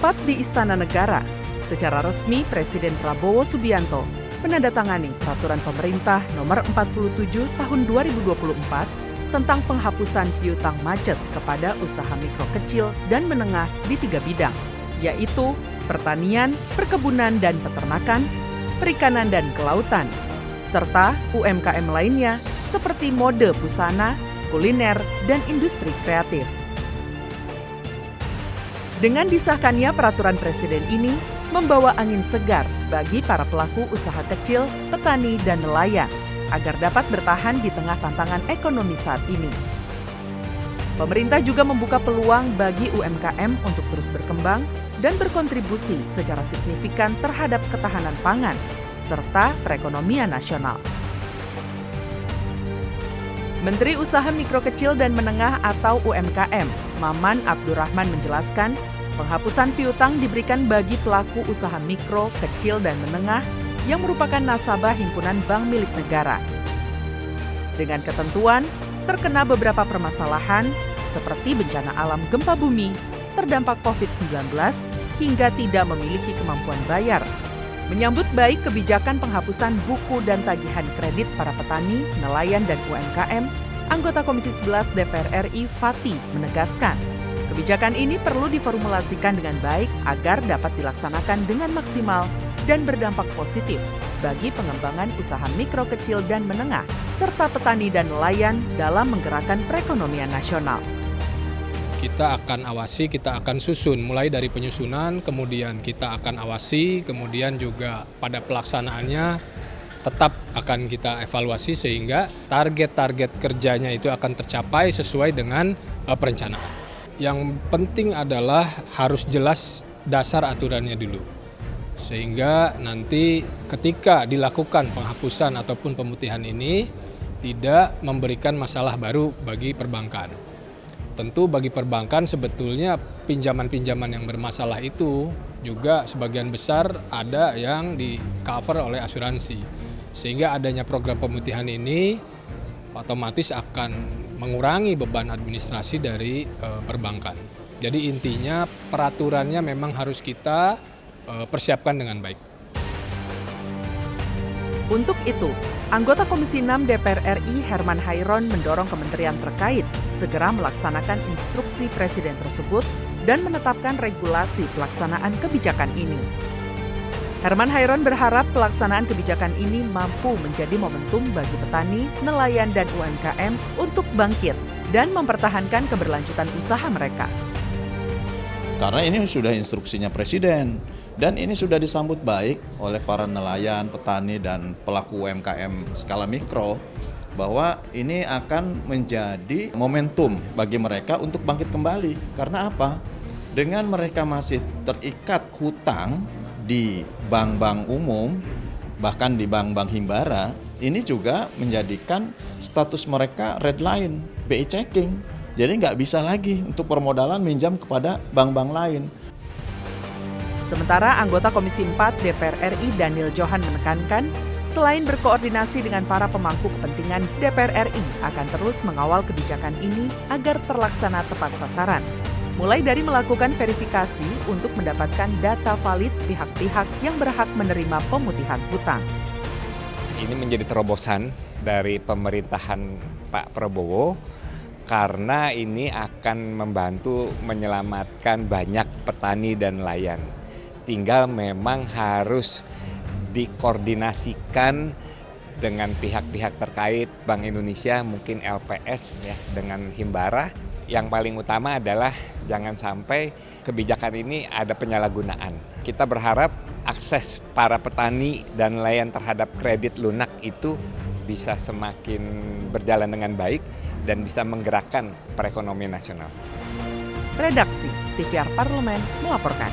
Tepat di Istana Negara, secara resmi Presiden Prabowo Subianto menandatangani Peraturan Pemerintah Nomor 47 Tahun 2024 tentang penghapusan piutang macet kepada usaha mikro kecil dan menengah di 3 bidang, yaitu pertanian, perkebunan dan peternakan, perikanan dan kelautan, serta UMKM lainnya seperti mode busana, kuliner, dan industri kreatif. Dengan disahkannya peraturan presiden ini membawa angin segar bagi para pelaku usaha kecil, petani, dan nelayan agar dapat bertahan di tengah tantangan ekonomi saat ini. Pemerintah juga membuka peluang bagi UMKM untuk terus berkembang dan berkontribusi secara signifikan terhadap ketahanan pangan serta perekonomian nasional. Menteri Usaha Mikro Kecil dan Menengah atau UMKM, Maman Abdurrahman menjelaskan, penghapusan piutang diberikan bagi pelaku usaha mikro, kecil, dan menengah yang merupakan nasabah himpunan bank milik negara. Dengan ketentuan, terkena beberapa permasalahan seperti bencana alam gempa bumi, terdampak COVID-19, hingga tidak memiliki kemampuan bayar. Menyambut baik kebijakan penghapusan buku dan tagihan kredit para petani, nelayan, dan UMKM, anggota Komisi 11 DPR RI Fati menegaskan, kebijakan ini perlu diformulasikan dengan baik agar dapat dilaksanakan dengan maksimal dan berdampak positif bagi pengembangan usaha mikro kecil dan menengah, serta petani dan nelayan dalam menggerakkan perekonomian nasional. Kita akan awasi, kita akan susun, mulai dari penyusunan, kemudian kita akan awasi, kemudian juga pada pelaksanaannya tetap akan kita evaluasi sehingga target-target kerjanya itu akan tercapai sesuai dengan perencanaan. Yang penting adalah harus jelas dasar aturannya dulu. Sehingga nanti ketika dilakukan penghapusan ataupun pemutihan ini tidak memberikan masalah baru bagi perbankan. Tentu bagi perbankan sebetulnya pinjaman-pinjaman yang bermasalah itu juga sebagian besar ada yang di-cover oleh asuransi. Sehingga adanya program pemutihan ini otomatis akan mengurangi beban administrasi dari perbankan. Jadi intinya peraturannya memang harus kita persiapkan dengan baik. Untuk itu, anggota Komisi 6 DPR RI Herman Hairon mendorong kementerian terkait segera melaksanakan instruksi presiden tersebut dan menetapkan regulasi pelaksanaan kebijakan ini. Herman Hairon berharap pelaksanaan kebijakan ini mampu menjadi momentum bagi petani, nelayan, dan UMKM untuk bangkit dan mempertahankan keberlanjutan usaha mereka. Karena ini sudah instruksinya presiden dan ini sudah disambut baik oleh para nelayan, petani, dan pelaku UMKM skala mikro bahwa ini akan menjadi momentum bagi mereka untuk bangkit kembali. Karena apa? Dengan mereka masih terikat hutang di bank-bank umum, bahkan di bank-bank himbara, ini juga menjadikan status mereka red line, BI checking. Jadi nggak bisa lagi untuk permodalan minjam kepada bank-bank lain. Sementara anggota Komisi 4 DPR RI Daniel Johan menekankan, selain berkoordinasi dengan para pemangku kepentingan, DPR RI akan terus mengawal kebijakan ini agar terlaksana tepat sasaran. Mulai dari melakukan verifikasi untuk mendapatkan data valid pihak-pihak yang berhak menerima pemutihan hutang. Ini menjadi terobosan dari pemerintahan Pak Prabowo karena ini akan membantu menyelamatkan banyak petani dan nelayan. Tinggal memang harus dikoordinasikan dengan pihak-pihak terkait, Bank Indonesia, mungkin LPS ya, dengan Himbara. Yang paling utama adalah jangan sampai kebijakan ini ada penyalahgunaan. Kita berharap akses para petani dan nelayan terhadap kredit lunak itu bisa semakin berjalan dengan baik dan bisa menggerakkan perekonomian nasional. Redaksi TVR Parlemen melaporkan.